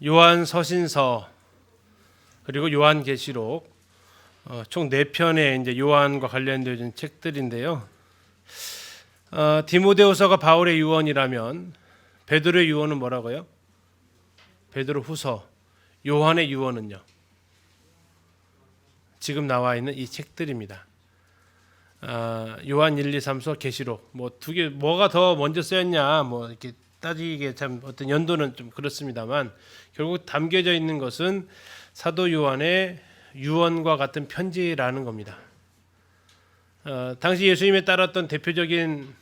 요한 서신서 그리고 요한계시록 총 4편의 이제 요한과 관련된 책들인데요. 디모데후서가 바울의 유언이라면 베드로의 유언은 뭐라고요? 베드로후서. 요한의 유언은요? 지금 나와 있는 이 책들입니다. 요한 1, 2, 3서 계시록 뭐 두 개 뭐가 더 먼저 쓰였냐 뭐 이렇게 따지기에 참 어떤 연도는 좀 그렇습니다만 결국 담겨져 있는 것은 사도 요한의 유언과 같은 편지라는 겁니다. 당시 예수님에 따랐던 대표적인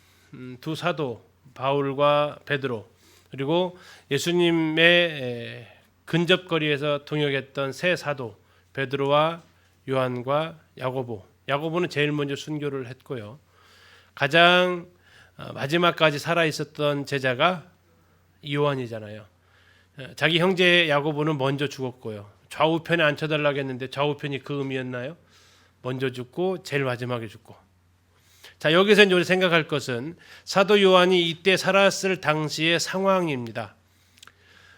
두 사도 바울과 베드로 그리고 예수님의 근접거리에서 동역했던 세 사도 베드로와 요한과 야고보. 야고보는 제일 먼저 순교를 했고요. 가장 마지막까지 살아 있었던 제자가 요한이잖아요. 자기 형제 야고보는 먼저 죽었고요. 좌우편에 앉혀달라고 했는데 좌우편이 그 의미였나요? 먼저 죽고 제일 마지막에 죽고. 자, 여기서 이제 우리 생각할 것은 사도 요한이 이때 살았을 당시의 상황입니다.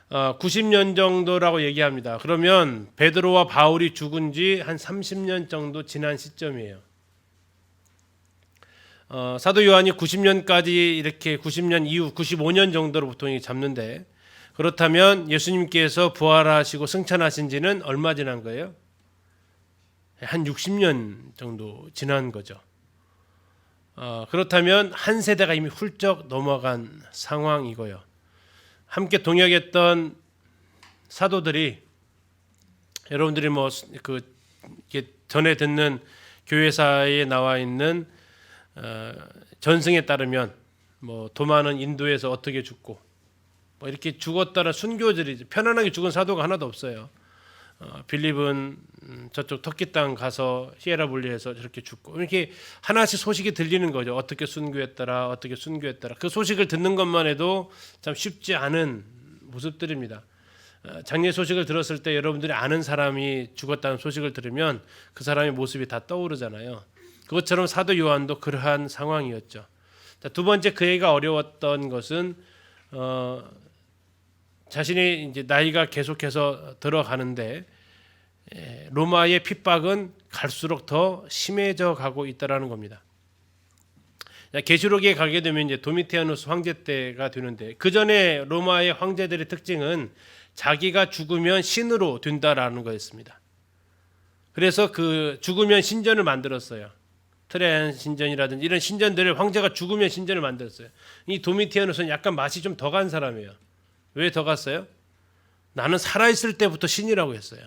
90년 정도라고 얘기합니다. 그러면 베드로와 바울이 죽은 지 한 30년 정도 지난 시점이에요. 사도 요한이 90년까지 이렇게 90년 이후 95년 정도로 보통 잡는데 그렇다면 예수님께서 부활하시고 승천하신 지는 얼마 지난 거예요? 한 60년 정도 지난 거죠. 그렇다면 한 세대가 이미 훌쩍 넘어간 상황이고요. 함께 동역했던 사도들이 여러분들이 뭐 그 전에 듣는 교회사에 나와 있는 전승에 따르면 뭐 도마는 인도에서 어떻게 죽고 뭐 이렇게 죽었다는 순교들이 편안하게 죽은 사도가 하나도 없어요. 빌립은 저쪽 터키 땅 가서 히에라볼리에서 저렇게 죽고 이렇게 하나씩 소식이 들리는 거죠. 어떻게 순교했더라, 어떻게 순교했더라. 그 소식을 듣는 것만 해도 참 쉽지 않은 모습들입니다. 장례 소식을 들었을 때 여러분들이 아는 사람이 죽었다는 소식을 들으면 그 사람의 모습이 다 떠오르잖아요. 그것처럼 사도 요한도 그러한 상황이었죠. 자, 두 번째 그에가 어려웠던 것은 자신이 이제 나이가 계속해서 들어가는데 로마의 핍박은 갈수록 더 심해져 가고 있다라는 겁니다. 계시록에 가게 되면 이제 도미티아누스 황제 때가 되는데 그 전에 로마의 황제들의 특징은 자기가 죽으면 신으로 된다라는 거였습니다. 그래서 그 죽으면 신전을 만들었어요. 트레안 신전이라든지 이런 신전들을 황제가 죽으면 신전을 만들었어요. 이 도미티아누스는 약간 맛이 좀 더 간 사람이에요. 왜 더 갔어요? 나는 살아있을 때부터 신이라고 했어요.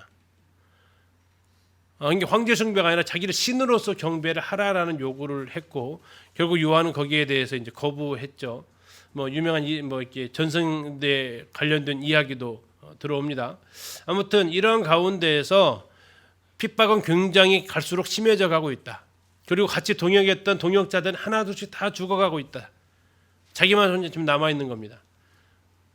이게 황제 숭배가 아니라 자기를 신으로서 경배를 하라라는 요구를 했고 결국 요한은 거기에 대해서 이제 거부했죠. 뭐 유명한 뭐 이렇게 전승대 관련된 이야기도 들어옵니다. 아무튼 이런 가운데에서 핍박은 굉장히 갈수록 심해져 가고 있다. 그리고 같이 동역했던 동역자들은 하나둘씩 다 죽어가고 있다. 자기만 혼자 지금 남아 있는 겁니다.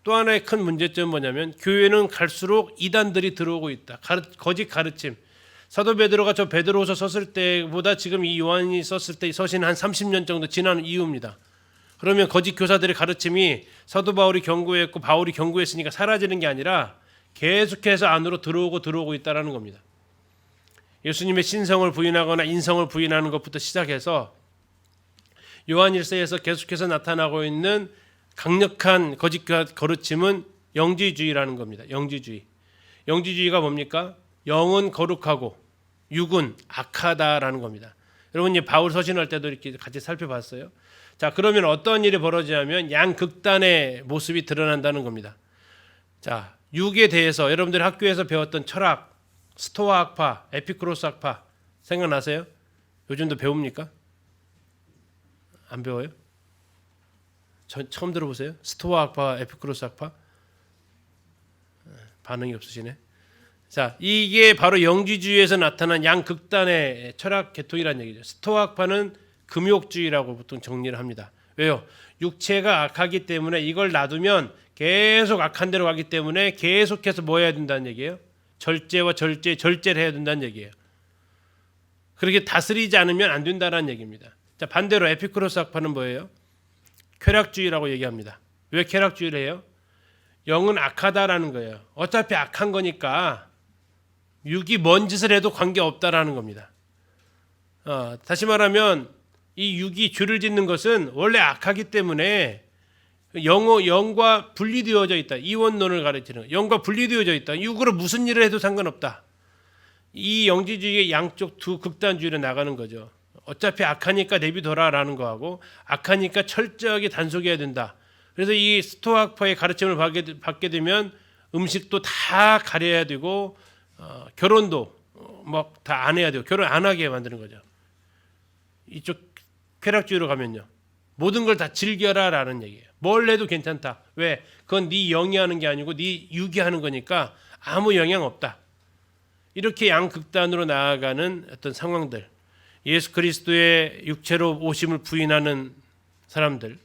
또 하나의 큰 문제점은 뭐냐면 교회는 갈수록 이단들이 들어오고 있다. 거짓 가르침. 사도 베드로가 저 베드로후서 썼을 때보다 지금 이 요한이 썼을 때 서신 한 30년 정도 지난 이후입니다. 그러면 거짓 교사들의 가르침이 사도 바울이 경고했고 바울이 경고했으니까 사라지는 게 아니라 계속해서 안으로 들어오고 있다라는 겁니다. 예수님의 신성을 부인하거나 인성을 부인하는 것부터 시작해서 요한 1서에서 계속해서 나타나고 있는 강력한 거짓 가르침은 영지주의라는 겁니다. 영지주의가 뭡니까? 영은 거룩하고 육은 악하다라는 겁니다. 여러분 이제 바울 서신할 때도 이렇게 같이 살펴봤어요. 자, 그러면 어떤 일이 벌어지냐면 양극단의 모습이 드러난다는 겁니다. 자, 육에 대해서 여러분들이 학교에서 배웠던 철학, 스토아 학파, 에피쿠로스 학파 생각나세요? 요즘도 배웁니까? 안 배워요? 처음 들어보세요? 스토아 학파, 에피쿠로스 학파? 반응이 없으시네. 자, 이게 바로 영지주의에서 나타난 양극단의 철학 계통이라는 얘기죠. 스토아파는 금욕주의라고 보통 정리를 합니다. 왜요? 육체가 악하기 때문에 이걸 놔두면 계속 악한 대로 가기 때문에 계속해서 뭐 해야 된다는 얘기예요? 절제와 절제를 해야 된다는 얘기예요. 그렇게 다스리지 않으면 안 된다는 얘기입니다. 자, 반대로 에피쿠로스 학파는 뭐예요? 쾌락주의라고 얘기합니다. 왜 쾌락주의를 해요? 영은 악하다라는 거예요. 어차피 악한 거니까 육이 뭔 짓을 해도 관계없다라는 겁니다. 다시 말하면 이 육이 죄를 짓는 것은 원래 악하기 때문에 영과 분리되어져 있다. 이원론을 가르치는 거예요. 영과 분리되어져 있다. 육으로 무슨 일을 해도 상관없다. 이 영지주의의 양쪽 두 극단주의로 나가는 거죠. 어차피 악하니까 내비둬라라는 거하고 악하니까 철저하게 단속해야 된다. 그래서 이 스토아파의 가르침을 받게 되면 음식도 다 가려야 되고 결혼도 막 다 안 해야 되고 결혼 안 하게 만드는 거죠. 이쪽 쾌락주의로 가면요. 모든 걸 다 즐겨라라는 얘기예요. 뭘 해도 괜찮다. 왜? 그건 네 영이 하는 게 아니고 네 육이 하는 거니까 아무 영향 없다. 이렇게 양극단으로 나아가는 어떤 상황들. 예수 그리스도의 육체로 오심을 부인하는 사람들.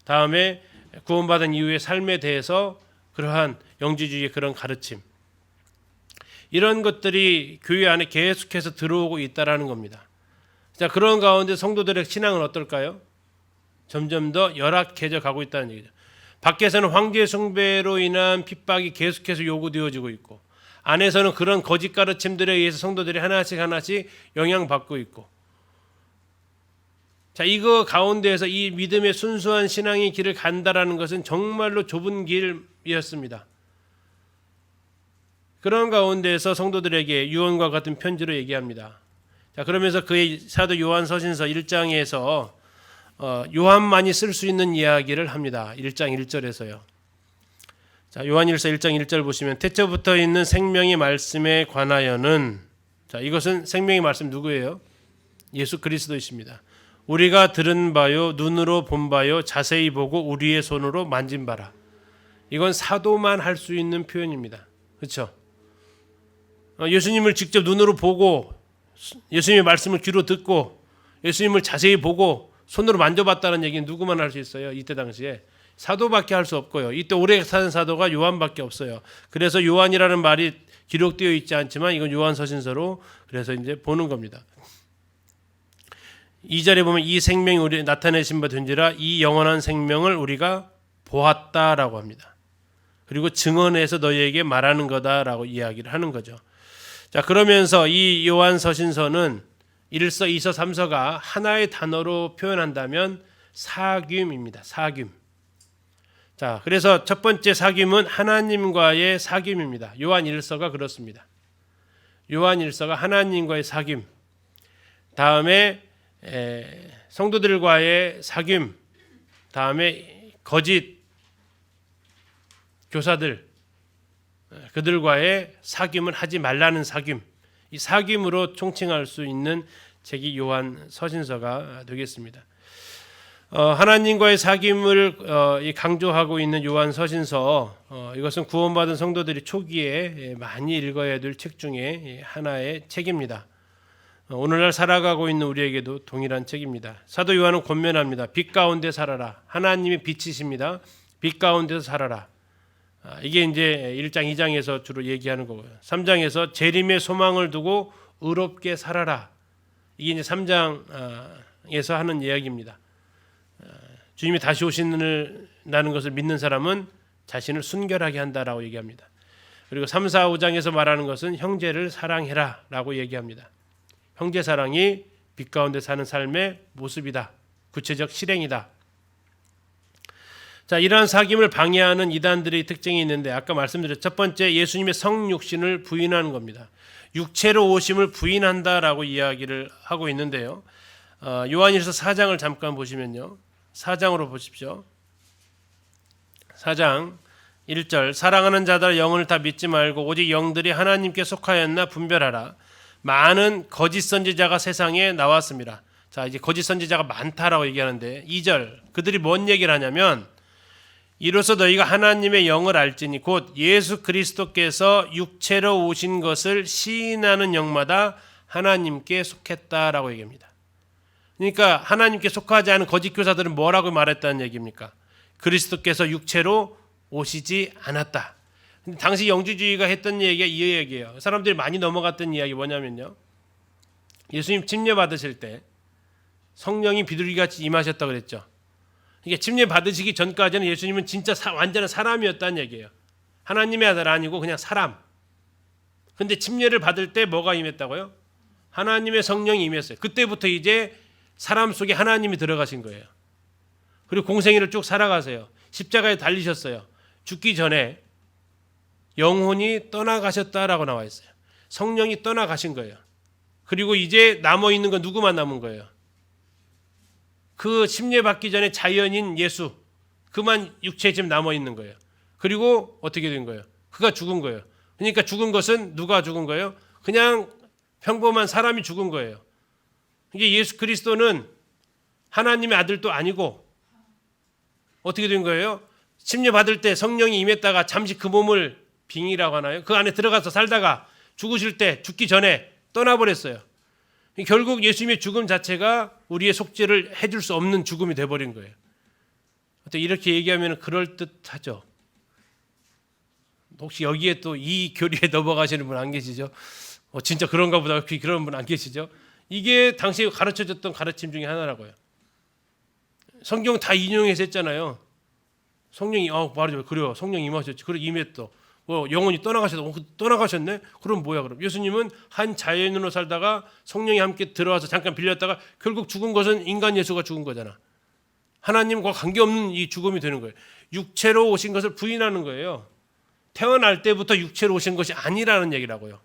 다음에 구원받은 이후의 삶에 대해서 그러한 영지주의의 그런 가르침. 이런 것들이 교회 안에 계속해서 들어오고 있다라는 겁니다. 자, 그런 가운데 성도들의 신앙은 어떨까요? 점점 더 열악해져 가고 있다는 얘기죠. 밖에서는 황제 숭배로 인한 핍박이 계속해서 요구되어지고 있고 안에서는 그런 거짓 가르침들에 의해서 성도들이 하나씩 영향받고 있고 자, 이거 가운데에서 이 믿음의 순수한 신앙의 길을 간다라는 것은 정말로 좁은 길이었습니다. 그런 가운데에서 성도들에게 유언과 같은 편지로 얘기합니다. 자, 그러면서 그의 사도 요한 서신서 1장에서 요한만이 쓸 수 있는 이야기를 합니다. 1장 1절에서요. 자, 요한일서 1장 1절 보시면 태초부터 있는 생명의 말씀에 관하여는 자, 이것은 생명의 말씀 누구예요? 예수 그리스도이십니다. 우리가 들은 바요 눈으로 본 바요 자세히 보고 우리의 손으로 만진 바라. 이건 사도만 할 수 있는 표현입니다. 그렇죠? 예수님을 직접 눈으로 보고 예수님의 말씀을 귀로 듣고 예수님을 자세히 보고 손으로 만져봤다는 얘기는 누구만 할 수 있어요? 이때 당시에 사도밖에 할 수 없고요. 이때 오래 산 사도가 요한밖에 없어요. 그래서 요한이라는 말이 기록되어 있지 않지만 이건 요한 서신서로 그래서 이제 보는 겁니다. 2절에 보면 이 생명이 우리 나타내신 바 된지라 이 영원한 생명을 우리가 보았다라고 합니다. 그리고 증언해서 너희에게 말하는 거다라고 이야기를 하는 거죠. 자, 그러면서 이 요한 서신서는 1서, 2서, 3서가 하나의 단어로 표현한다면 사귐입니다. 사귐. 자, 그래서 첫 번째 사귐은 하나님과의 사귐입니다. 요한 1서가 그렇습니다. 요한 1서가 하나님과의 사귐. 다음에 성도들과의 사귐. 다음에 거짓 교사들 그들과의 사귐을 하지 말라는 사귐. 이 사귐으로 총칭할 수 있는 책이 요한 서신서가 되겠습니다. 하나님과의 사귐을 강조하고 있는 요한 서신서 이것은 구원받은 성도들이 초기에 많이 읽어야 될 책 중에 하나의 책입니다. 오늘날 살아가고 있는 우리에게도 동일한 책입니다. 사도 요한은 권면합니다. 빛 가운데 살아라. 하나님이 빛이십니다. 빛 가운데서 살아라. 이게 이제 1장 2장에서 주로 얘기하는 거고요. 3장에서 재림의 소망을 두고 의롭게 살아라. 이게 이제 3장에서 하는 이야기입니다. 주님이 다시 오신다는 것을 믿는 사람은 자신을 순결하게 한다라고 얘기합니다. 그리고 3, 4, 5장에서 말하는 것은 형제를 사랑해라라고 얘기합니다. 형제 사랑이 빛 가운데 사는 삶의 모습이다. 구체적 실행이다. 자, 이러한 사귐을 방해하는 이단들의 특징이 있는데 아까 말씀드렸죠. 첫 번째, 예수님의 성육신을 부인하는 겁니다. 육체로 오심을 부인한다라고 이야기를 하고 있는데요. 요한일서 4장을 잠깐 보시면요. 4장으로 보십시오. 4장 1절 사랑하는 자들 영을 다 믿지 말고 오직 영들이 하나님께 속하였나 분별하라. 많은 거짓 선지자가 세상에 나왔습니다. 자, 이제 거짓 선지자가 많다라고 얘기하는데 2절 그들이 뭔 얘기를 하냐면 이로써 너희가 하나님의 영을 알지니 곧 예수 그리스도께서 육체로 오신 것을 시인하는 영마다 하나님께 속했다라고 얘기합니다. 그러니까 하나님께 속하지 않은 거짓 교사들은 뭐라고 말했다는 얘기입니까? 그리스도께서 육체로 오시지 않았다. 근데 당시 영지주의가 했던 얘기가 이 얘기예요. 사람들이 많이 넘어갔던 이야기 뭐냐면요. 예수님 침례 받으실 때 성령이 비둘기같이 임하셨다고 그랬죠. 이게 침례 받으시기 전까지는 예수님은 진짜 완전한 사람이었다는 얘기예요. 하나님의 아들 아니고 그냥 사람. 근데 침례를 받을 때 뭐가 임했다고요? 하나님의 성령이 임했어요. 그때부터 이제 사람 속에 하나님이 들어가신 거예요. 그리고 공생애를 쭉 살아가세요. 십자가에 달리셨어요. 죽기 전에 영혼이 떠나가셨다라고 나와 있어요. 성령이 떠나가신 거예요. 그리고 이제 남아있는 건 누구만 남은 거예요? 그 침례 받기 전에 자연인 예수, 그만 육체에 지금 남아있는 거예요. 그리고 어떻게 된 거예요? 그가 죽은 거예요. 그러니까 죽은 것은 누가 죽은 거예요? 그냥 평범한 사람이 죽은 거예요. 이게 예수 그리스도는 하나님의 아들도 아니고 어떻게 된 거예요? 침례 받을 때 성령이 임했다가 잠시 그 몸을 빙이라고 하나요? 그 안에 들어가서 살다가 죽으실 때 죽기 전에 떠나버렸어요. 결국 예수님의 죽음 자체가 우리의 속죄를 해줄 수 없는 죽음이 돼버린 거예요. 이렇게 얘기하면 그럴듯하죠. 혹시 여기에 또 이 교리에 넘어가시는 분 안 계시죠? 진짜 그런가 보다 그런 분 안 계시죠? 이게 당시에 가르쳐졌던 가르침 중에 하나라고요. 성경 다 인용해서 했잖아요. 성령이 말하죠. 그래요. 성령 임하셨지. 그래 임했어. 영혼이 떠나가셨네. 그럼 뭐야 그럼? 예수님은 한 자연인으로 살다가 성령이 함께 들어와서 잠깐 빌렸다가 결국 죽은 것은 인간 예수가 죽은 거잖아. 하나님과 관계없는 이 죽음이 되는 거예요. 육체로 오신 것을 부인하는 거예요. 태어날 때부터 육체로 오신 것이 아니라는 얘기라고요.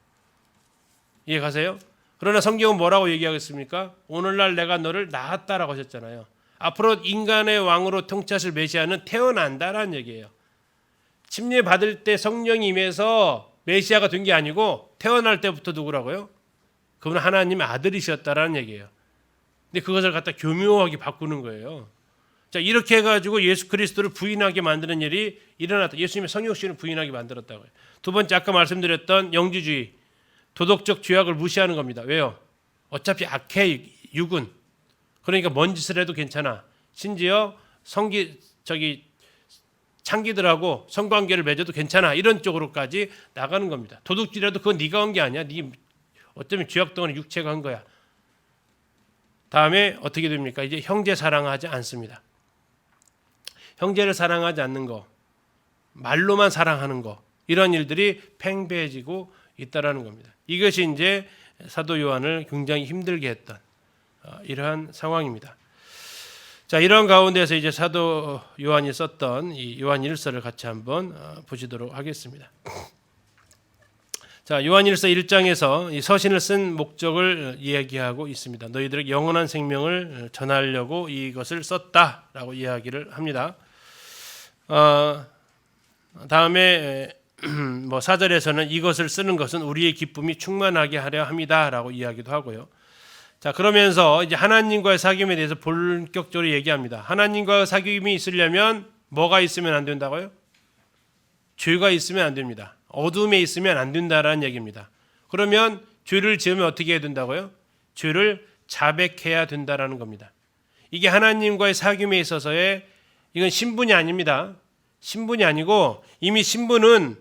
이해 가세요? 그러나 성경은 뭐라고 얘기하겠습니까? 오늘날 내가 너를 낳았다라고 하셨잖아요. 앞으로 인간의 왕으로 통치하실 메시아는 태어난다라는 얘기예요. 침례 받을 때 성령이 임해서 메시아가 된 게 아니고 태어날 때부터 누구라고요? 그분은 하나님의 아들이셨다라는 얘기예요. 근데 그것을 갖다 교묘하게 바꾸는 거예요. 자, 이렇게 해가지고 예수 그리스도를 부인하게 만드는 일이 일어났다. 예수님의 성육신을 부인하게 만들었다고요. 두 번째 아까 말씀드렸던 영지주의, 도덕적 죄악을 무시하는 겁니다. 왜요? 어차피 악해 육은. 그러니까 뭔 짓을 해도 괜찮아. 심지어 창기들하고 성관계를 맺어도 괜찮아. 이런 쪽으로까지 나가는 겁니다. 도둑질해도 그건 네가 한 게 아니야. 네 어쩌면 죄악덩어리 육체가 한 거야. 다음에 어떻게 됩니까? 이제 형제 사랑하지 않습니다. 형제를 사랑하지 않는 거, 말로만 사랑하는 거, 이런 일들이 팽배해지고 있다라는 겁니다. 이것이 이제 사도 요한을 굉장히 힘들게 했던 이러한 상황입니다. 자, 이런 가운데서 이제 사도 요한이 썼던 이 요한 1서를 같이 한번 보시도록 하겠습니다. 자, 요한 1서 1장에서 이 서신을 쓴 목적을 이야기하고 있습니다. 너희들에게 영원한 생명을 전하려고 이것을 썼다라고 이야기를 합니다. 다음에 4절에서는 이것을 쓰는 것은 우리의 기쁨이 충만하게 하려 함이다라고 이야기도 하고요. 자, 그러면서 이제 하나님과의 사귐에 대해서 본격적으로 얘기합니다. 하나님과 사귐이 있으려면 뭐가 있으면 안 된다고요? 죄가 있으면 안 됩니다. 어둠에 있으면 안 된다라는 얘기입니다. 그러면 죄를 지으면 어떻게 해야 된다고요? 죄를 자백해야 된다라는 겁니다. 이게 하나님과의 사귐에 있어서의 이건 신분이 아닙니다. 신분이 아니고 이미 신분은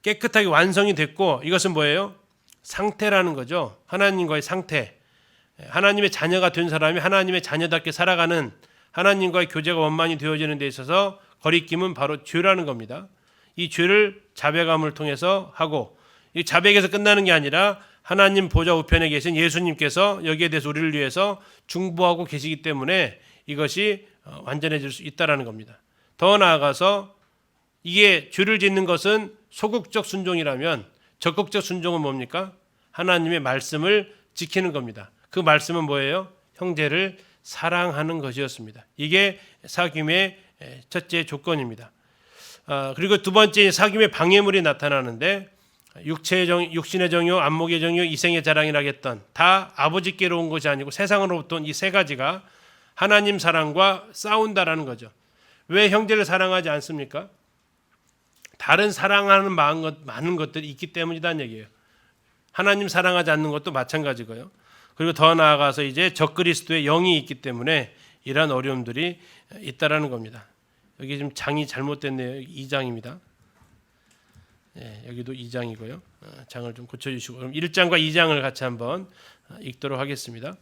깨끗하게 완성이 됐고 이것은 뭐예요? 상태라는 거죠. 하나님과의 상태. 하나님의 자녀가 된 사람이 하나님의 자녀답게 살아가는 하나님과의 교제가 원만히 되어지는 데 있어서 거리낌은 바로 죄라는 겁니다. 이 죄를 자백함을 통해서 하고 이 자백에서 끝나는 게 아니라 하나님 보좌 우편에 계신 예수님께서 여기에 대해서 우리를 위해서 중보하고 계시기 때문에 이것이 완전해질 수 있다라는 겁니다. 더 나아가서 이게 죄를 짓는 것은 소극적 순종이라면 적극적 순종은 뭡니까? 하나님의 말씀을 지키는 겁니다. 그 말씀은 뭐예요? 형제를 사랑하는 것이었습니다. 이게 사귐의 첫째 조건입니다. 그리고 두 번째 사귐의 방해물이 나타나는데 육신의 정욕, 안목의 정욕, 이생의 자랑이라겠던 다 아버지께로 온 것이 아니고 세상으로부터 온 이 세 가지가 하나님 사랑과 싸운다라는 거죠. 왜 형제를 사랑하지 않습니까? 다른 사랑하는 많은 것들이 있기 때문이라는 얘기예요. 하나님 사랑하지 않는 것도 마찬가지고요. 그리고 더 나아가서 이제 적그리스도의 영이 있기 때문에 이러한 어려움들이 있다라는 겁니다. 여기 지금 장이 잘못됐네요. 2장입니다. 네, 여기도 2장이고요. 장을 좀 고쳐주시고 그럼 1장과 2장을 같이 한번 읽도록 하겠습니다.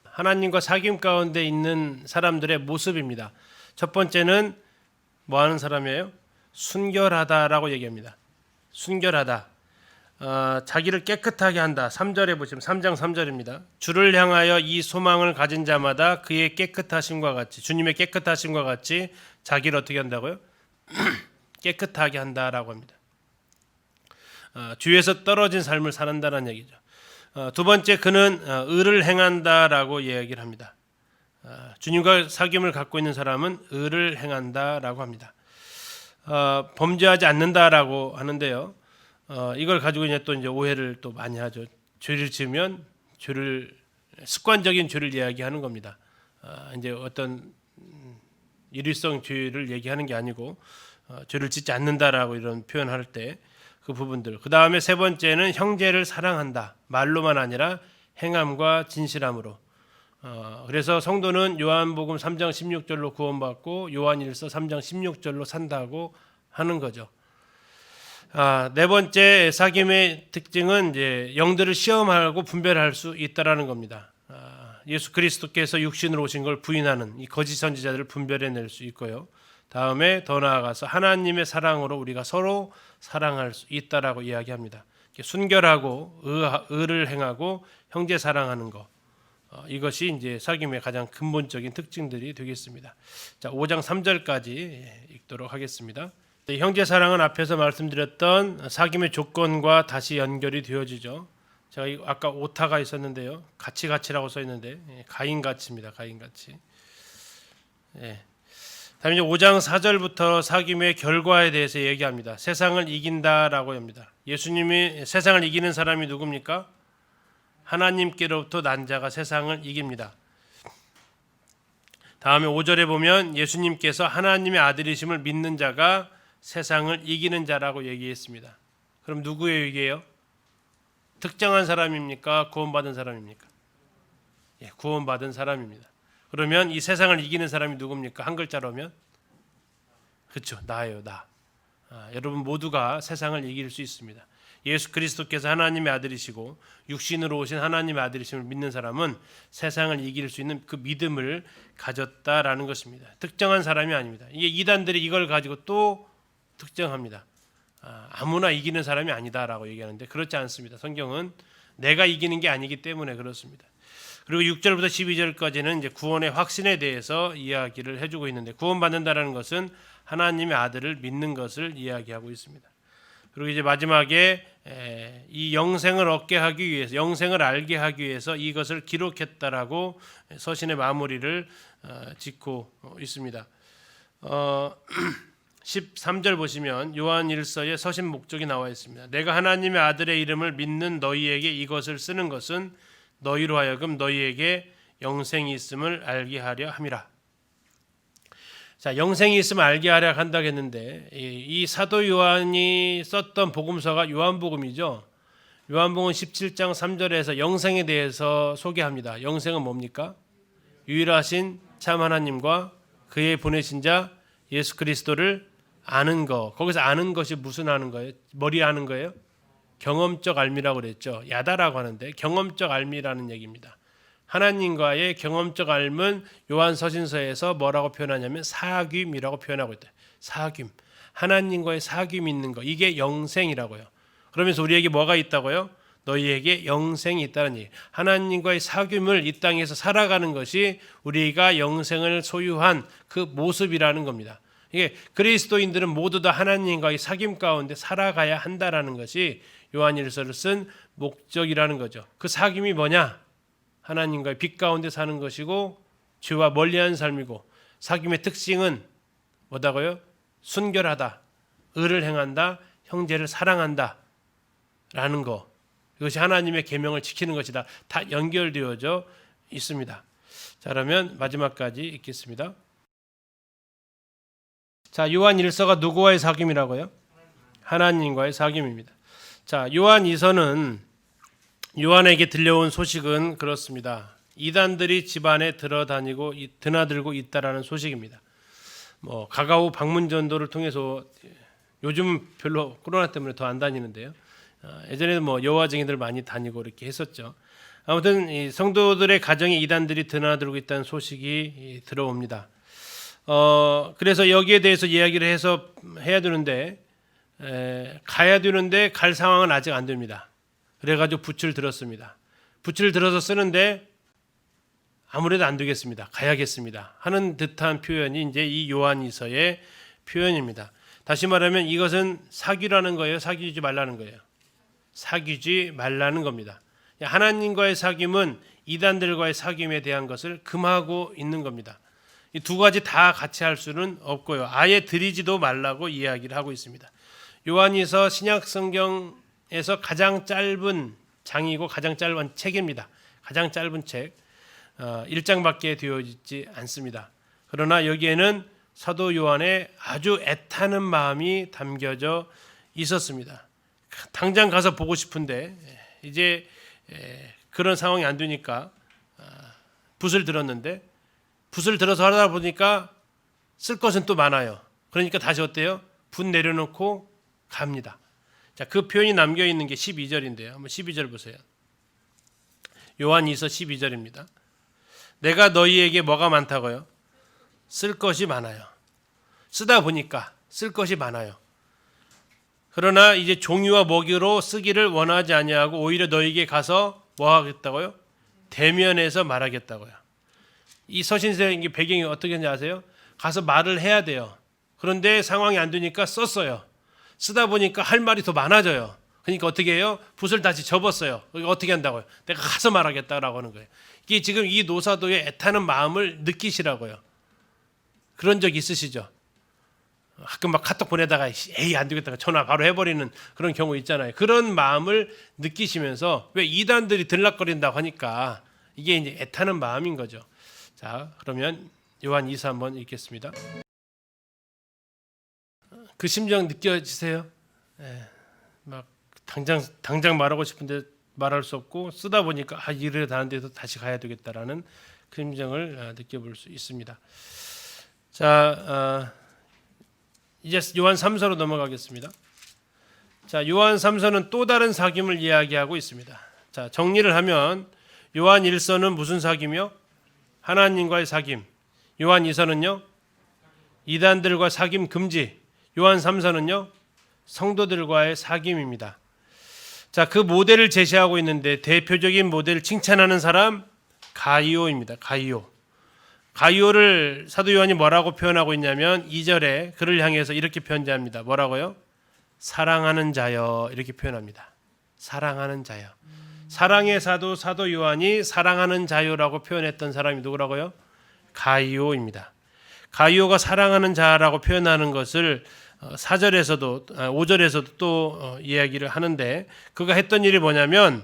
하나님과 사귐 가운데 있는 사람들의 모습입니다. 첫 번째는 뭐 하는 사람이에요? 순결하다라고 얘기합니다. 순결하다. 자기를 깨끗하게 한다. 3절에 보시면 3장 3절입니다. 주를 향하여 이 소망을 가진 자마다 그의 깨끗하심과 같이, 주님의 깨끗하심과 같이 자기를 어떻게 한다고요? 깨끗하게 한다라고 합니다. 주에서 떨어진 삶을 산다는 얘기죠. 두 번째, 그는 의를 행한다라고 이야기를 합니다. 주님과 사귐을 갖고 있는 사람은 의를 행한다라고 합니다. 범죄하지 않는다라고 하는데요. 이걸 가지고 이제 또 이제 오해를 또 많이 하죠. 죄를 지으면 죄를 습관적인 죄를 이야기하는 겁니다. 이제 어떤 일회성 죄를 얘기하는 게 아니고 죄를 짓지 않는다라고 이런 표현할 때 그 부분들. 그 다음에 세 번째는 형제를 사랑한다. 말로만 아니라 행함과 진실함으로. 그래서 성도는 요한복음 3장 16절로 구원받고 요한일서 3장 16절로 산다고 하는 거죠. 네 번째 사귐의 특징은 이제 영들을 시험하고 분별할 수 있다라는 겁니다. 예수 그리스도께서 육신으로 오신 걸 부인하는 이 거짓 선지자들을 분별해낼 수 있고요. 다음에 더 나아가서 하나님의 사랑으로 우리가 서로 사랑할 수 있다라고 이야기합니다. 순결하고 의를 행하고 형제 사랑하는 것. 이것이 이제 사귐의 가장 근본적인 특징들이 되겠습니다. 자, 5장 3절까지 읽도록 하겠습니다. 형제 사랑은 앞에서 말씀드렸던 사귐의 조건과 다시 연결이 되어지죠. 제가 아까 오타가 있었는데요. 가치라고 써 있는데 가인가치입니다. 가인가치. 다음에 5장 4절부터 사귐의 결과에 대해서 얘기합니다. 세상을 이긴다라고 합니다. 예수님이 세상을 이기는 사람이 누굽니까? 하나님께로부터 난 자가 세상을 이깁니다. 다음에 5절에 보면 예수님께서 하나님의 아들이심을 믿는 자가 세상을 이기는 자라고 얘기했습니다. 그럼 누구의 얘기예요? 특정한 사람입니까? 구원받은 사람입니까? 구원받은 사람입니다. 그러면 이 세상을 이기는 사람이 누굽니까? 한 글자로 하면 그렇죠. 나예요. 나. 여러분 모두가 세상을 이길 수 있습니다. 예수 그리스도께서 하나님의 아들이시고 육신으로 오신 하나님의 아들이심을 믿는 사람은 세상을 이길 수 있는 그 믿음을 가졌다라는 것입니다. 특정한 사람이 아닙니다. 이게 이단들이 이걸 가지고 또 특정합니다. 아무나 이기는 사람이 아니다라고 얘기하는데 그렇지 않습니다. 성경은 내가 이기는 게 아니기 때문에 그렇습니다. 그리고 6절부터 12절까지는 이제 구원의 확신에 대해서 이야기를 해주고 있는데 구원받는다라는 것은 하나님의 아들을 믿는 것을 이야기하고 있습니다. 그리고 이제 마지막에 이 영생을 얻게 하기 위해서, 영생을 알게 하기 위해서 이것을 기록했다라고 서신의 마무리를 짓고 있습니다. 13절 보시면 요한일서의 서신 목적이 나와 있습니다. 내가 하나님의 아들의 이름을 믿는 너희에게 이것을 쓰는 것은 너희로 하여금 너희에게 영생이 있음을 알게 하려 함이라. 자, 영생이 있음을 알게 하려 한다고 했는데 이 사도 요한이 썼던 복음서가 요한복음이죠. 요한복음 17장 3절에서 영생에 대해서 소개합니다. 영생은 뭡니까? 유일하신 참 하나님과 그의 보내신 자 예수 그리스도를 아는 것. 거기서 아는 것이 무슨 아는 거예요? 머리 아는 거예요? 경험적 알미라고 그랬죠. 야다라고 하는데 경험적 알미라는 얘기입니다. 하나님과의 경험적 알은 요한 서신서에서 뭐라고 표현하냐면 사귐이라고 표현하고 있다. 사귐. 하나님과의 사귐이 있는 거. 이게 영생이라고요. 그러면서 우리에게 뭐가 있다고요? 너희에게 영생이 있다는 얘기. 하나님과의 사귐을 이 땅에서 살아가는 것이 우리가 영생을 소유한 그 모습이라는 겁니다. 이게 그리스도인들은 모두 다 하나님과의 사귐 가운데 살아가야 한다라는 것이 요한일서를 쓴 목적이라는 거죠. 그 사귐이 뭐냐? 하나님과의 빛 가운데 사는 것이고 죄와 멀리한 삶이고 사귐의 특징은 뭐다고요? 순결하다, 의를 행한다, 형제를 사랑한다 라는 거. 이것이 하나님의 계명을 지키는 것이다. 다 연결되어져 있습니다. 자, 그러면 마지막까지 읽겠습니다. 자, 요한일서가 누구와의 사귐이라고요? 하나님과의 사귐입니다. 자, 요한이서는 요한에게 들려온 소식은 그렇습니다. 이단들이 집안에 드나들고 있다라는 소식입니다. 가가오 방문 전도를 통해서 요즘 별로 코로나 때문에 더 안 다니는데요. 예전에는 여호와쟁이들 많이 다니고 이렇게 했었죠. 아무튼 이 성도들의 가정에 이단들이 드나들고 있다는 소식이 들어옵니다. 그래서 여기에 대해서 이야기를 해서 해야 되는데 가야 되는데 갈 상황은 아직 안 됩니다. 그래가지고 붓을 들었습니다. 붓을 들어서 쓰는데 아무래도 안 되겠습니다. 가야겠습니다. 하는 듯한 표현이 이제 이 요한이서의 표현입니다. 다시 말하면 이것은 사귀라는 거예요. 사귀지 말라는 거예요. 사귀지 말라는 겁니다. 하나님과의 사귐은 이단들과의 사귐에 대한 것을 금하고 있는 겁니다. 이 두 가지 다 같이 할 수는 없고요. 아예 드리지도 말라고 이야기를 하고 있습니다. 요한이서 신약 성경에서 가장 짧은 장이고 가장 짧은 책입니다. 가장 짧은 책 1장밖에 되어 있지 않습니다. 그러나 여기에는 사도 요한의 아주 애타는 마음이 담겨져 있었습니다. 당장 가서 보고 싶은데 이제 그런 상황이 안 되니까 붓을 들었는데 붓을 들어서 하다 보니까 쓸 것은 또 많아요. 그러니까 다시 어때요? 붓 내려놓고 갑니다. 자, 그 표현이 남겨 있는 게 12절인데요. 한번 12절 보세요. 요한이서 12절입니다. 내가 너희에게 뭐가 많다고요? 쓸 것이 많아요. 쓰다 보니까 쓸 것이 많아요. 그러나 이제 종이와 먹이로 쓰기를 원하지 아니하고 오히려 너희에게 가서 뭐 하겠다고요? 대면해서 말하겠다고요. 이 서신서의 배경이 어떻게 하는지 아세요? 가서 말을 해야 돼요. 그런데 상황이 안 되니까 썼어요. 쓰다 보니까 할 말이 더 많아져요. 그러니까 어떻게 해요? 붓을 다시 접었어요. 어떻게 한다고요? 내가 가서 말하겠다라고 하는 거예요. 이게 지금 이 노사도의 애타는 마음을 느끼시라고요. 그런 적 있으시죠? 가끔 막 카톡 보내다가 에이 안 되겠다 전화 바로 해버리는 그런 경우 있잖아요. 그런 마음을 느끼시면서 왜 이단들이 들락거린다고 하니까 이게 이제 애타는 마음인 거죠. 자, 그러면 요한 2서 한번 읽겠습니다. 그 심정 느껴지세요? 막 당장 말하고 싶은데 말할 수 없고 쓰다 보니까 일을 다른 데서 다시 가야 되겠다라는 그 심정을 느껴볼 수 있습니다. 자, 이제 요한 3서로 넘어가겠습니다. 자, 요한 3서는 또 다른 사귐을 이야기하고 있습니다. 자, 정리를 하면 요한 1서는 무슨 사귐이요? 하나님과의 사귐. 요한 2서는요? 이단들과 사귐 금지. 요한 3서는요? 성도들과의 사귐입니다. 자, 그 모델을 제시하고 있는데 대표적인 모델을 칭찬하는 사람 가이오입니다. 가이오를 사도 요한이 뭐라고 표현하고 있냐면 2절에 그를 향해서 이렇게 편지합니다. 뭐라고요? 사랑하는 자여 이렇게 표현합니다. 사랑하는 자여. 사랑의 사도 요한이 사랑하는 자여라고 표현했던 사람이 누구라고요? 가이오입니다. 가이오가 사랑하는 자라고 표현하는 것을 4절에서도 5절에서도 또 이야기를 하는데 그가 했던 일이 뭐냐면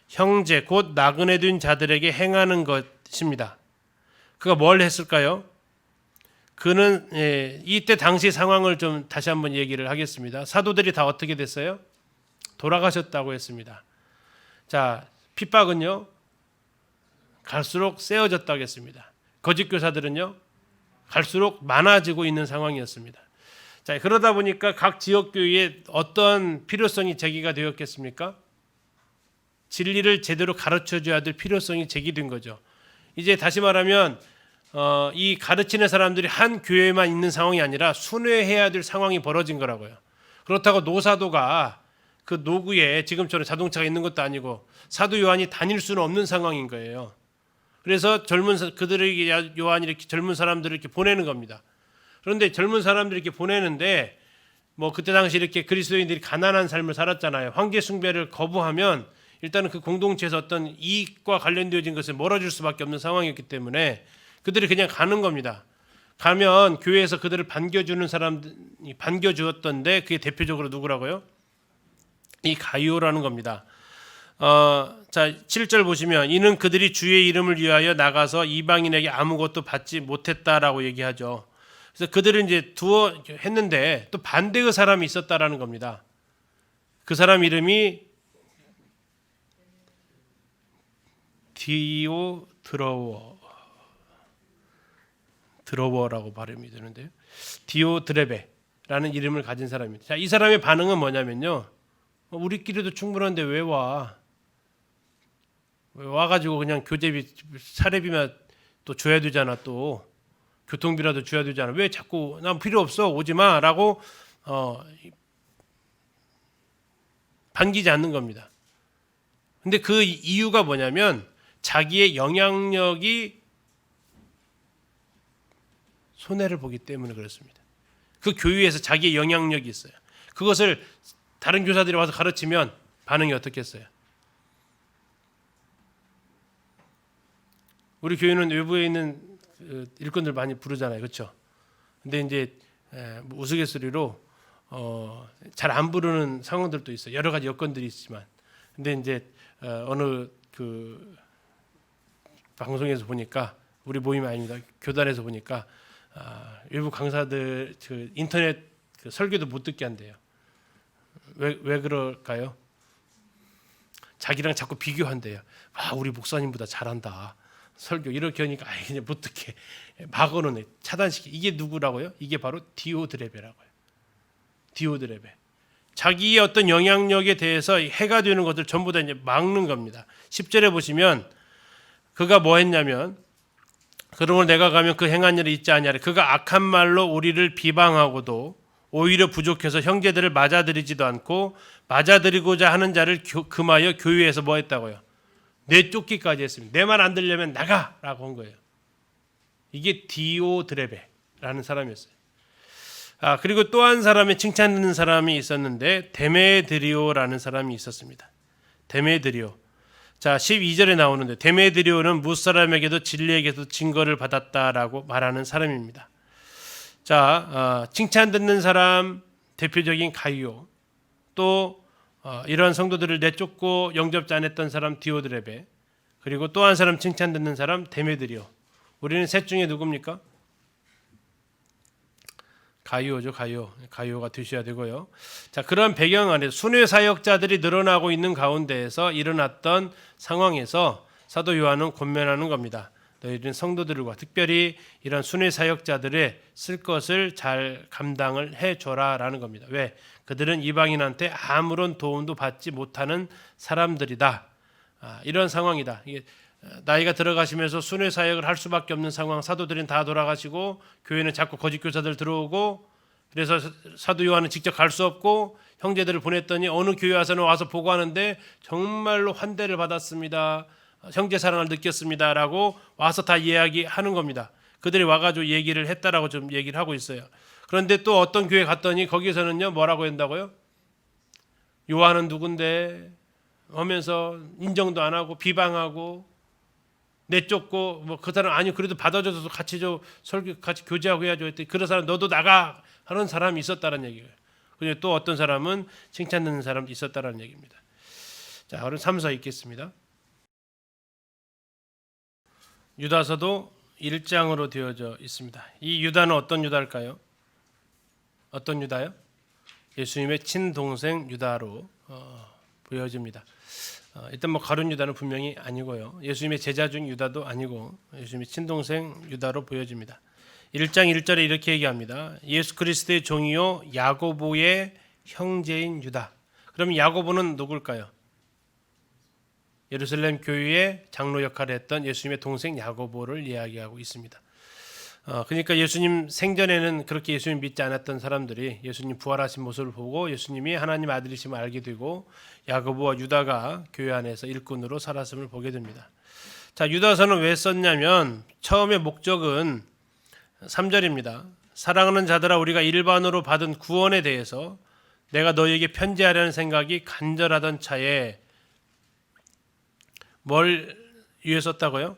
형제 곧 나그네 된 자들에게 행하는 것입니다. 그가 뭘 했을까요? 그는 이때 당시 상황을 좀 다시 한번 얘기를 하겠습니다. 사도들이 다 어떻게 됐어요? 돌아가셨다고 했습니다. 자, 핍박은요 갈수록 세어졌다고 했습니다. 거짓 교사들은요 갈수록 많아지고 있는 상황이었습니다. 자, 그러다 보니까 각 지역 교회에 어떤 필요성이 제기가 되었겠습니까? 진리를 제대로 가르쳐줘야 될 필요성이 제기된 거죠. 이제 다시 말하면 이 가르치는 사람들이 한 교회에만 있는 상황이 아니라 순회해야 될 상황이 벌어진 거라고요. 그렇다고 노사도가 그 노구에 지금처럼 자동차가 있는 것도 아니고 사도 요한이 다닐 수는 없는 상황인 거예요. 그래서 그들에게 요한이 이렇게 젊은 사람들을 이렇게 보내는 겁니다. 그런데 젊은 사람들을 이렇게 보내는데 뭐 그때 당시 이렇게 그리스도인들이 가난한 삶을 살았잖아요. 황제 숭배를 거부하면 일단은 그 공동체에서 어떤 이익과 관련되어진 것을 멀어질 수밖에 없는 상황이었기 때문에 그들이 그냥 가는 겁니다. 가면 교회에서 그들을 반겨주는 사람이 반겨주었던데 그게 대표적으로 누구라고요? 이 가이오라는 겁니다. 자, 7절 보시면 이는 그들이 주의 이름을 위하여 나가서 이방인에게 아무것도 받지 못했다라고 얘기하죠. 그래서 그들은 이제 했는데 또 반대의 사람이 있었다라는 겁니다. 그 사람 이름이 드로워라고 발음이 되는데요. 디오드레베라는 이름을 가진 사람입니다. 자, 이 사람의 반응은 뭐냐면요. 우리끼리도 충분한데 왜 와? 왜 와가지고 그냥 교제비 사례비만 또 줘야 되잖아 또. 교통비라도 줘야 되잖아. 왜 자꾸 난 필요 없어 오지 마라고 반기지 않는 겁니다. 근데 그 이유가 뭐냐면 자기의 영향력이 손해를 보기 때문에 그렇습니다. 그 교회에서 자기의 영향력이 있어요. 그것을 다른 교사들이 와서 가르치면 반응이 어떻겠어요? 우리 교회는 외부에 있는 일꾼들 많이 부르잖아요, 그렇죠? 근데 이제 우스갯소리로 잘 안 부르는 상황들도 있어요. 여러 가지 여건들이 있지만, 근데 이제 어느 그 방송에서 보니까 우리 모임 아닙니다. 교단에서 보니까 외부 강사들 그 인터넷 그 설교도 못 듣게 한대요. 왜 그럴까요? 자기랑 자꾸 비교한대요. 우리 목사님보다 잘한다. 설교 이렇게 하니까 그냥 못 듣게 막어놓네. 차단시키. 이게 누구라고요? 이게 바로 디오드레베라고요. 디오드레베. 자기의 어떤 영향력에 대해서 해가 되는 것들 전부 다 이제 막는 겁니다. 10절에 보시면 그가 뭐 했냐면 그러므로 내가 가면 그 행한 일을 잊지 아니하리. 그가 악한 말로 우리를 비방하고도 오히려 부족해서 형제들을 맞아들이지도 않고 맞아들이고자 하는 자를 금하여 교회에서 뭐 했다고요? 내쫓기까지 했습니다. 내 말 안 들려면 나가라고 한 거예요. 이게 디오드레베라는 사람이었어요. 그리고 또 한 사람의 칭찬 듣는 사람이 있었는데 데메드리오라는 사람이 있었습니다. 데메드리오. 자, 12절에 나오는데 데메드리오는 무사람에게도 진리에게도 증거를 받았다라고 말하는 사람입니다. 자, 칭찬 듣는 사람 대표적인 가이오, 또 이러한 성도들을 내쫓고 영접지 않았던 사람 디오드레베, 그리고 또 한 사람 칭찬 듣는 사람 데메드리오. 우리는 셋 중에 누굽니까? 가이오죠. 가이오가 되셔야 되고요. 자, 그런 배경 안에서 순회 사역자들이 늘어나고 있는 가운데에서 일어났던 상황에서 사도 요한은 권면하는 겁니다. 너희들은 성도들과 특별히 이런 순회 사역자들의 쓸 것을 잘 감당을 해줘라라는 겁니다. 왜? 그들은 이방인한테 아무런 도움도 받지 못하는 사람들이다. 이런 상황이다. 이게 나이가 들어가시면서 순회 사역을 할 수밖에 없는 상황. 사도들은 다 돌아가시고 교회는 자꾸 거짓 교사들 들어오고, 그래서 사도 요한은 직접 갈 수 없고 형제들을 보냈더니 어느 교회 와서 보고하는데 정말로 환대를 받았습니다. 형제 사랑을 느꼈습니다라고 와서 다 이야기하는 겁니다. 그들이 와가지고 얘기를 했다라고 좀 얘기를 하고 있어요. 그런데 또 어떤 교회 갔더니 거기서는요 뭐라고 한다고요? 요한은 누군데 하면서 인정도 안 하고 비방하고 내쫓고 뭐 그 사람 아니 그래도 받아줘서 같이 설교 같이 교제하고 해야죠 했더니 그런 사람 너도 나가 하는 사람이 있었다는 얘기예요. 그리고 또 어떤 사람은 칭찬 듣는 사람도 있었다는 얘기입니다. 자, 오늘 3서 읽겠습니다. 유다서도 1장으로 되어져 있습니다. 이 유다는 어떤 유다일까요? 어떤 유다요? 예수님의 친동생 유다로 보여집니다. 일단 뭐 가룟 유다는 분명히 아니고요. 예수님의 제자 중 유다도 아니고 예수님의 친동생 유다로 보여집니다. 1장 1절에 이렇게 얘기합니다. 예수 그리스도의 종이요 야고보의 형제인 유다. 그럼 야고보는 누굴까요? 예루살렘 교회의 장로 역할을 했던 예수님의 동생 야고보를 이야기하고 있습니다. 그러니까 예수님 생전에는 그렇게 예수님 믿지 않았던 사람들이 예수님 부활하신 모습을 보고 예수님이 하나님 아들이심을 알게 되고 야고보와 유다가 교회 안에서 일꾼으로 살았음을 보게 됩니다. 자, 유다서는 왜 썼냐면 처음의 목적은 3절입니다. 사랑하는 자들아 우리가 일반으로 받은 구원에 대해서 내가 너희에게 편지하려는 생각이 간절하던 차에 뭘 위해 썼다고요?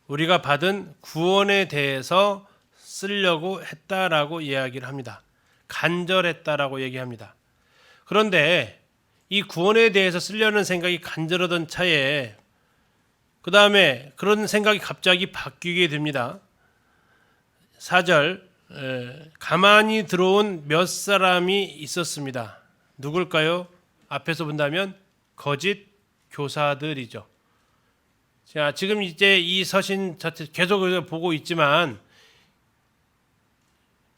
우리가 받은 구원에 대해서 쓰려고 했다라고 이야기를 합니다. 간절했다라고 얘기합니다. 그런데 이 구원에 대해서 쓰려는 생각이 간절하던 차에 그 다음에 그런 생각이 갑자기 바뀌게 됩니다. 4절 가만히 들어온 몇 사람이 있었습니다. 누굴까요? 앞에서 본다면 거짓 교사들이죠. 자, 지금 이제 이 서신 자체 계속 보고 있지만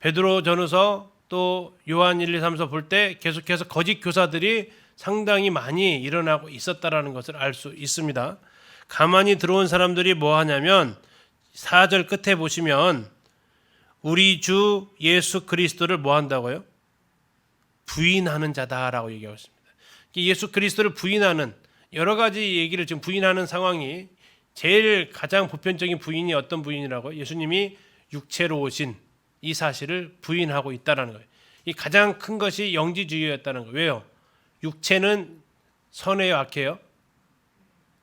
베드로 전후서 또 요한 1, 2, 3서 볼 때 계속해서 거짓 교사들이 상당히 많이 일어나고 있었다라는 것을 알 수 있습니다. 가만히 들어온 사람들이 뭐 하냐면 4절 끝에 보시면 우리 주 예수 그리스도를 뭐 한다고요? 부인하는 자다라고 얘기하고 있습니다. 예수 그리스도를 부인하는 여러 가지 얘기를 지금 부인하는 상황이 제일 가장 보편적인 부인이 어떤 부인이라고요? 예수님이 육체로 오신 이 사실을 부인하고 있다라는 거예요. 이 가장 큰 것이 영지주의였다는 거예요. 왜요? 육체는 선해요, 악해요?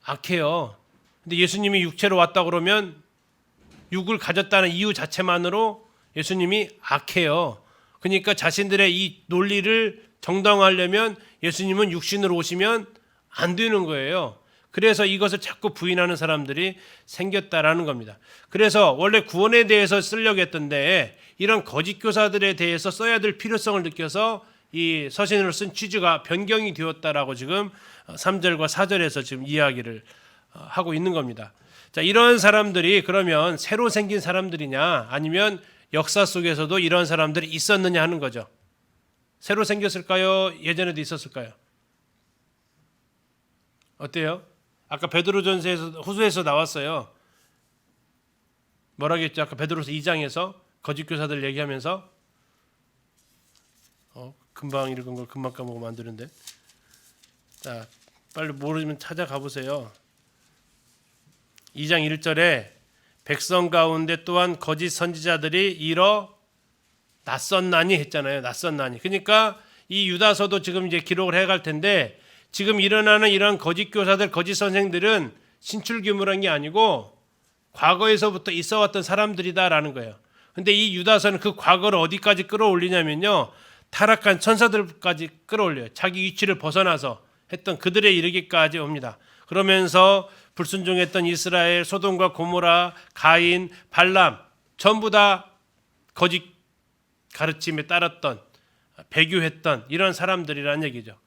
악해요. 근데 예수님이 육체로 왔다 그러면 육을 가졌다는 이유 자체만으로 예수님이 악해요. 그러니까 자신들의 이 논리를 정당화하려면 예수님은 육신으로 오시면 안 되는 거예요. 그래서 이것을 자꾸 부인하는 사람들이 생겼다라는 겁니다. 그래서 원래 구원에 대해서 쓰려고 했던데 이런 거짓 교사들에 대해서 써야 될 필요성을 느껴서 이 서신으로 쓴 취지가 변경이 되었다라고 지금 3절과 4절에서 지금 이야기를 하고 있는 겁니다. 자, 이런 사람들이 그러면 새로 생긴 사람들이냐 아니면 역사 속에서도 이런 사람들이 있었느냐 하는 거죠. 새로 생겼을까요? 예전에도 있었을까요? 어때요? 아까 베드로전서에서 후서에서 나왔어요. 뭐라고 했죠? 아까 베드로서 2장에서 거짓 교사들 얘기하면서 금방 읽은 걸 금방 까먹으면 안 되는데. 자, 빨리 모르면 찾아가 보세요. 2장 1절에 백성 가운데 또한 거짓 선지자들이 일어났었나니 했잖아요. 났었나니. 그러니까 이 유다서도 지금 이제 기록을 해갈 텐데 지금 일어나는 이런 거짓 교사들, 거짓 선생들은 신출규물한 게 아니고 과거에서부터 있어왔던 사람들이다라는 거예요. 근데 이 유다서는 그 과거를 어디까지 끌어올리냐면요. 타락한 천사들까지 끌어올려요. 자기 위치를 벗어나서 했던 그들에 이르기까지 옵니다. 그러면서 불순종했던 이스라엘, 소돔과 고모라, 가인, 발람 전부 다 거짓 가르침에 따랐던 배교했던 이런 사람들이라는 얘기죠.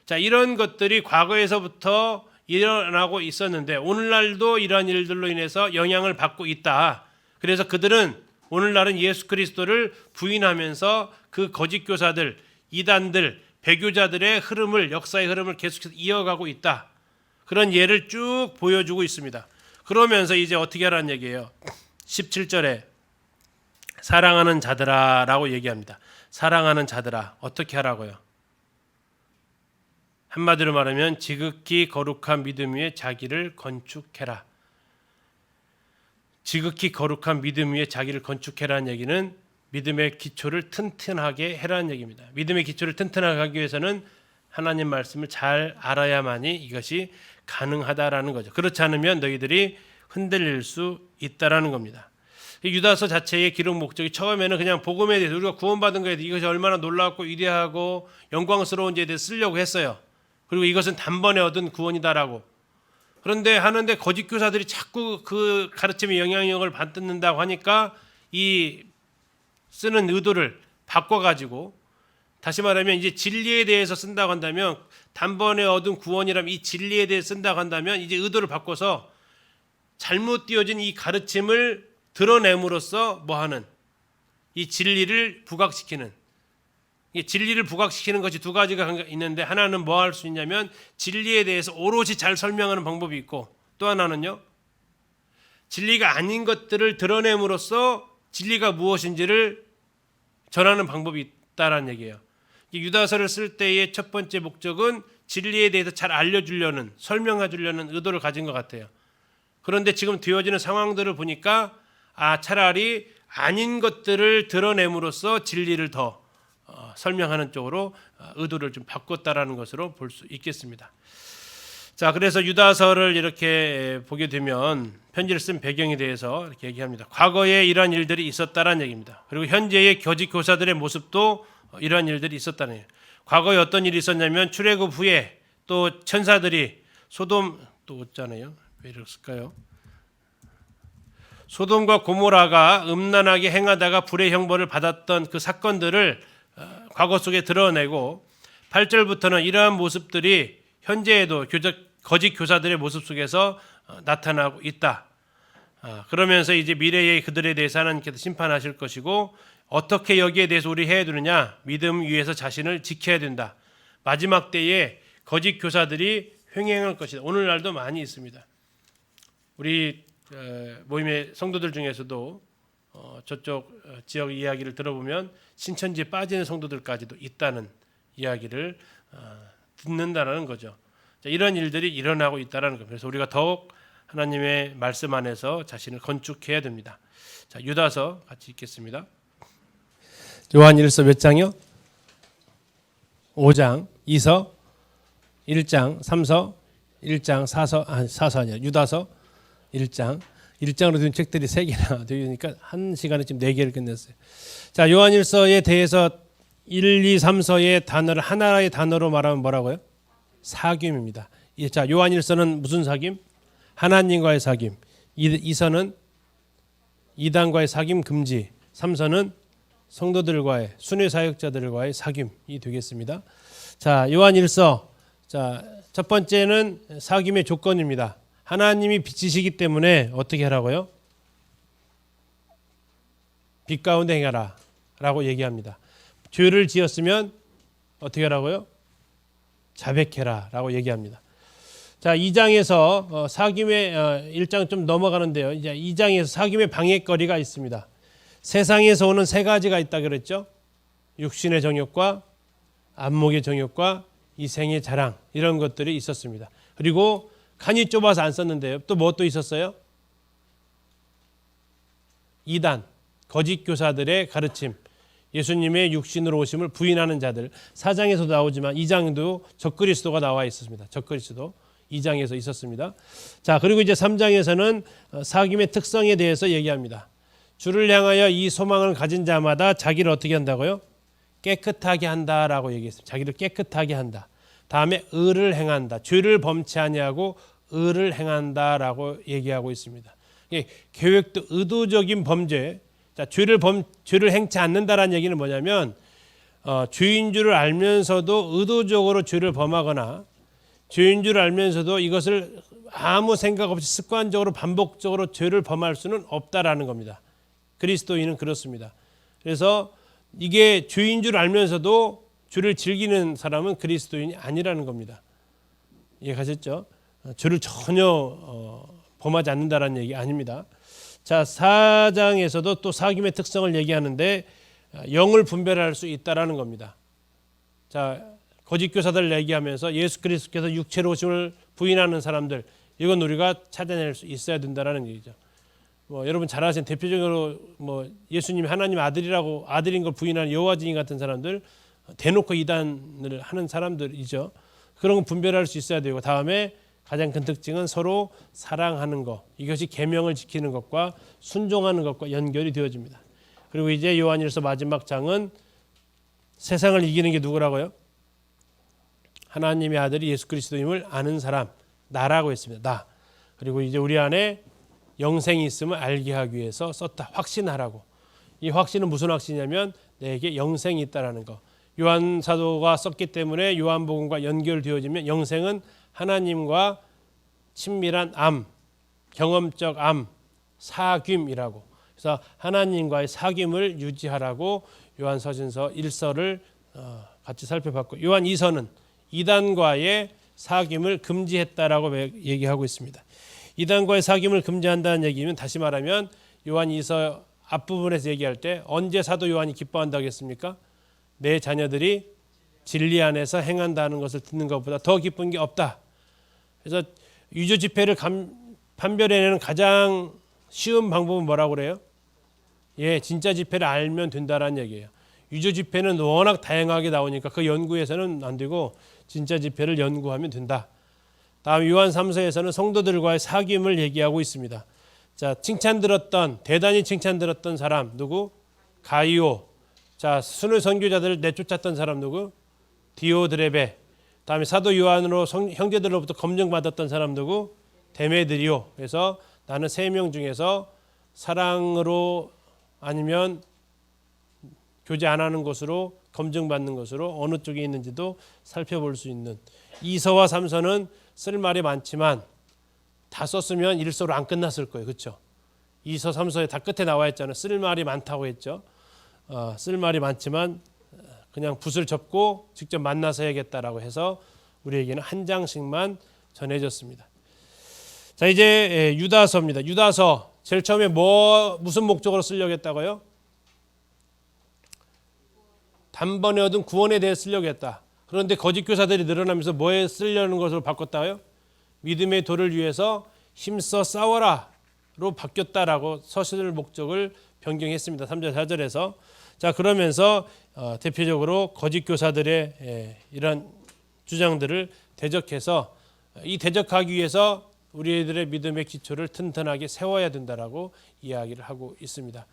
자, 이런 것들이 과거에서부터 일어나고 있었는데 오늘날도 이러한 일들로 인해서 영향을 받고 있다. 그래서 그들은 오늘날은 예수 그리스도를 부인하면서 그 거짓 교사들, 이단들, 배교자들의 흐름을 역사의 흐름을 계속해서 이어가고 있다. 그런 예를 쭉 보여주고 있습니다. 그러면서 이제 어떻게 하라는 얘기예요. 17절에 사랑하는 자들아 라고 얘기합니다. 사랑하는 자들아 어떻게 하라고요? 한마디로 말하면 지극히 거룩한 믿음 위에 자기를 건축해라. 지극히 거룩한 믿음 위에 자기를 건축해라는 얘기는 믿음의 기초를 튼튼하게 해라는 얘기입니다. 믿음의 기초를 튼튼하게 하기 위해서는 하나님 말씀을 잘 알아야만이 이것이 가능하다라는 거죠. 그렇지 않으면 너희들이 흔들릴 수 있다라는 겁니다. 유다서 자체의 기록 목적이 처음에는 그냥 복음에 대해서 우리가 구원받은 것에 대해서 이것이 얼마나 놀랍고 위대하고 영광스러운지에 대해서 쓰려고 했어요. 그리고 이것은 단번에 얻은 구원이다라고. 그런데 하는데 거짓 교사들이 자꾸 그 가르침의 영향력을 받는다고 하니까 이 쓰는 의도를 바꿔가지고 다시 말하면 이제 진리에 대해서 쓴다고 한다면 단번에 얻은 구원이라면 이 진리에 대해서 쓴다고 한다면 이제 의도를 바꿔서 잘못 띄어진 이 가르침을 드러냄으로써 뭐하는 이 진리를 부각시키는 이 진리를 부각시키는 것이 두 가지가 있는데 하나는 뭐 할 수 있냐면 진리에 대해서 오롯이 잘 설명하는 방법이 있고 또 하나는요 진리가 아닌 것들을 드러냄으로써 진리가 무엇인지를 전하는 방법이 있다라는 얘기예요. 유다서를 쓸 때의 첫 번째 목적은 진리에 대해서 잘 알려주려는 설명해 주려는 의도를 가진 것 같아요. 그런데 지금 되어지는 상황들을 보니까 차라리 아닌 것들을 드러냄으로써 진리를 더 설명하는 쪽으로 의도를 좀 바꿨다라는 것으로 볼 수 있겠습니다. 자, 그래서 유다서를 이렇게 보게 되면 편지를 쓴 배경에 대해서 이렇게 얘기합니다. 과거에 이러한 일들이 있었다라는 얘기입니다. 그리고 현재의 거짓 교사들의 모습도 이러한 일들이 있었다는 얘기예요. 과거에 어떤 일이 있었냐면 출애굽 후에 또 천사들이 소돔 또 있잖아요. 왜 이랬을까요? 소돔과 고모라가 음란하게 행하다가 불의 형벌을 받았던 그 사건들을 과거 속에 드러내고 8절부터는 이러한 모습들이 현재에도 거짓 교사들의 모습 속에서 나타나고 있다. 그러면서 이제 미래의 그들에 대해서 하나님께서 심판하실 것이고 어떻게 여기에 대해서 우리 해야 되느냐? 믿음 위에서 자신을 지켜야 된다. 마지막 때에 거짓 교사들이 횡행할 것이다. 오늘날도 많이 있습니다. 우리 모임의 성도들 중에서도 저쪽 지역 이야기를 들어보면 신천지에 빠지는 성도들까지도 있다는 이야기를 듣는다는 거죠. 자, 이런 일들이 일어나고 있다는 겁니다. 그래서 우리가 더욱 하나님의 말씀 안에서 자신을 건축해야 됩니다. 자, 유다서 같이 읽겠습니다. 요한 1서 몇 장이요? 5장, 2서 1장, 3서 1장, 4서 아니야. 유다서 1장. 1장으로 된 책들이 3개나 되니까 한 시간에 지금 4개를 끝냈어요. 자, 요한 1서에 대해서 1, 2, 3서의 단어를 하나의 단어로 말하면 뭐라고요? 사귐입니다. 자, 요한 1서는 무슨 사귐? 하나님과의 사귐. 2서는 이단과의 사귐 금지. 3서는 성도들과의 순회 사역자들과의 사귐이 되겠습니다. 자, 요한 1서. 자, 첫 번째는 사귐의 조건입니다. 하나님이 빛이시기 때문에 어떻게 하라고요? 빛 가운데 행하라 라고 얘기합니다. 죄를 지었으면 어떻게 하라고요? 자백해라 라고 얘기합니다. 자, 2장에서 사귐의 1장 좀 넘어가는데요. 이제 2장에서 사귐의 방해거리가 있습니다. 세상에서 오는 3가지가 있다 그랬죠. 육신의 정욕과 안목의 정욕과 이생의 자랑, 이런 것들이 있었습니다. 그리고 칸이 좁아서 안 썼는데요. 또 뭐 또 있었어요? 이단, 거짓 교사들의 가르침, 예수님의 육신으로 오심을 부인하는 자들. 4장에서도 나오지만 2장도 적그리스도가 나와 있었습니다. 적그리스도 2장에서 있었습니다. 자, 그리고 이제 3장에서는 사귐의 특성에 대해서 얘기합니다. 주를 향하여 이 소망을 가진 자마다 자기를 어떻게 한다고요? 깨끗하게 한다라고 얘기했습니다. 자기를 깨끗하게 한다. 다음에 의를 행한다. 죄를 범치 아니하고 의를 행한다라고 얘기하고 있습니다. 계획도 의도적인 범죄. 자, 죄를 행치 않는다라는 얘기는 뭐냐면 죄인 줄을 알면서도 의도적으로 죄를 범하거나 죄인 줄 알면서도 이것을 아무 생각 없이 습관적으로 반복적으로 죄를 범할 수는 없다라는 겁니다. 그리스도인은 그렇습니다. 그래서 이게 죄인 줄 알면서도 죄를 즐기는 사람은 그리스도인이 아니라는 겁니다. 이해가셨죠? 죄를 전혀 범하지 않는다라는 얘기 아닙니다. 자, 4장에서도 또 사귐의 특성을 얘기하는데 영을 분별할 수 있다라는 겁니다. 자, 거짓 교사들 얘기하면서 예수 그리스도께서 육체로 오심을 부인하는 사람들, 이건 우리가 찾아낼 수 있어야 된다라는 얘기죠. 여러분 잘 아시는 대표적으로 예수님이 하나님 아들이라고 아들인 걸 부인하는 여호와 증인 같은 사람들, 대놓고 이단을 하는 사람들이죠. 그런 거 분별할 수 있어야 되고, 다음에 가장 큰 특징은 서로 사랑하는 것. 이것이 계명을 지키는 것과 순종하는 것과 연결이 되어집니다. 그리고 이제 요한일서 마지막 장은 세상을 이기는 게 누구라고요? 하나님의 아들이 예수 그리스도임을 아는 사람, 나라고 했습니다. 나. 그리고 이제 우리 안에 영생이 있음을 알게 하기 위해서 썼다. 확신하라고. 이 확신은 무슨 확신이냐면 내게 영생이 있다라는 거. 요한 사도가 썼기 때문에 요한복음과 연결되어지면 영생은 하나님과 친밀한 암, 경험적 암, 사귐이라고. 그래서 하나님과의 사귐을 유지하라고 요한서신서 1서를 같이 살펴봤고, 요한 2서는 이단과의 사귐을 금지했다라고 얘기하고 있습니다. 이단과의 사귐을 금지한다는 얘기면 다시 말하면 요한 2서 앞부분에서 얘기할 때 언제 사도 요한이 기뻐한다고 했습니까? 내 자녀들이 진리 안에서 행한다는 것을 듣는 것보다 더 기쁜 게 없다. 그래서 유조 지폐를 판별해내는 가장 쉬운 방법은 뭐라고 그래요? 진짜 지폐를 알면 된다라는 얘기예요. 유조 지폐는 워낙 다양하게 나오니까 그 연구에서는 안 되고 진짜 지폐를 연구하면 된다. 다음 요한 3서에서는 성도들과의 사귐을 얘기하고 있습니다. 자, 대단히 칭찬 들었던 사람 누구? 가이오. 자, 순회 선교자들을 내쫓았던 사람 누구? 디오드레베. 다음에 사도 요한으로 형제들로부터 검증받았던 사람 누구? 데메드리오. 그래서 나는 3명 중에서 사랑으로 아니면 교제 안 하는 것으로 검증받는 것으로 어느 쪽에 있는지도 살펴볼 수 있는. 2서와 3서는 쓸 말이 많지만 다 썼으면 1서로 안 끝났을 거예요. 그렇죠? 2서, 3서에 다 끝에 나와 있잖아요. 쓸 말이 많다고 했죠. 쓸 말이 많지만 그냥 붓을 접고 직접 만나서 해야겠다라고 해서 우리에게는 한 장씩만 전해졌습니다. 자, 이제 유다서입니다. 유다서 제일 처음에 무슨 목적으로 쓰려고 했다고요? 단번에 얻은 구원에 대해 쓰려고 했다. 그런데 거짓 교사들이 늘어나면서 뭐에 쓰려는 것으로 바꿨다고요? 믿음의 도를 위해서 힘써 싸워라로 바뀌었다라고 서술 목적을 변경했습니다. 3절 4절에서. 자, 그러면서 대표적으로 거짓 교사들의 이런 주장들을 대적해서 이 대적하기 위해서 우리들의 믿음의 기초를 튼튼하게 세워야 된다라고 이야기를 하고 있습니다.